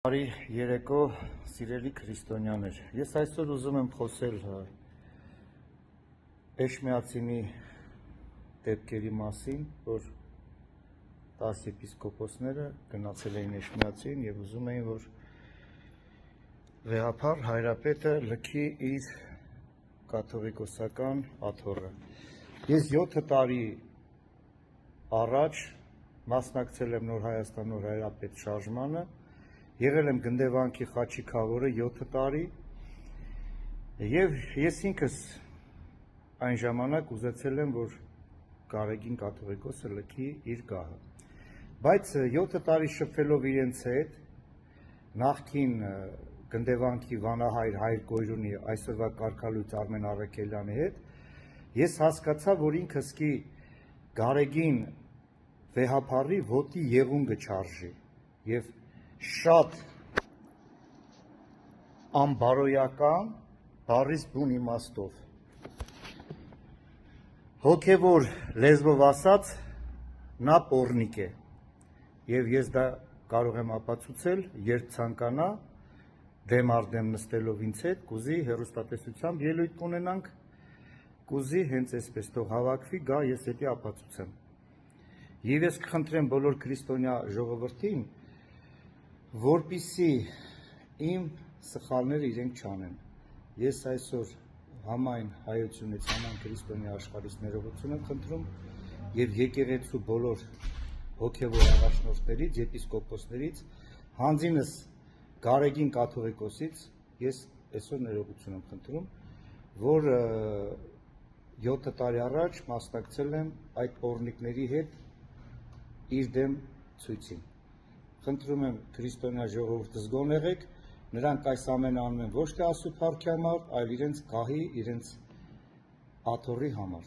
Բարի երեկո, սիրելի քրիստոնյաներ, ես այսօր ուզում եմ խոսել Էշմիածինի դեպքերի մասին, որ 10 եպիսկոպոսները գնացել էին Էշմիածին և ուզում էին, որ վեհափառ հայրապետը լքի իր կաթողիկոսական աթոռը։ Ես 7 տարի առաջ մասնակցել եմ Նոր Հայաստան Նոր Հայրապետ շարժմանը, եղել եմ Գնդեվանքի խաչիկավորը 7 տարի և ես ինքս այն ժամանակ ուզեցել եմ, որ Գարեգին կաթողիկոսը լքի իր գահը, բայց 7 տարի շփվելով իրենց հետ, նախկին Գնդեվանքի վանահայր Հայր Գոյրունի, այսօրվա կարգալույծ Արմեն Առաքելյանի հետ, ես հասկացա, որ ինքս կի Գարեգին վեհափառի ոտի եղունգը չարժի և շատ անբարոյական, բառից բուն իմաստով, հոգևոր լեզվով ասած, նա պոռնիկ է և ես դա կարող եմ ապացուցել, երբ ցանկանա դեմ առ դեմ նստելով ինձ հետ, կուզի հեռուստատեսությամբ ելույթ կունենանք, կուզի հենց այսպես թող հավաքվի, գա ես էդի ապացուցեմ։ Եվ ես կխնդրեմ բոլոր քրիստոնյա ժողովրդին, որպեսզի իմ սխալները իրենք չանեն։ Ես այսօր համայն հայությունից, համայն քրիստոնյա աշխարհից ներողություն եմ խնդրում և եկեղեցու բոլոր հոգևոր առաջնորդներից, եպիսկոպոսներից, հանձինս Գարեգին կաթողիկոսից ես այսօր ներողություն եմ խնդրում, որ 7 տարի առաջ մասնակցել եմ այդ պոռնիկների հետ իր դեմ ցույցին։ Խնդրում եմ քրիստոնյա ժողովուրդը զգոն եղեք, նրանք այս ամենը անում են ոչ թե Աստծո փառքի համար, այլ իրենց գահի, իրենց աթոռի համար։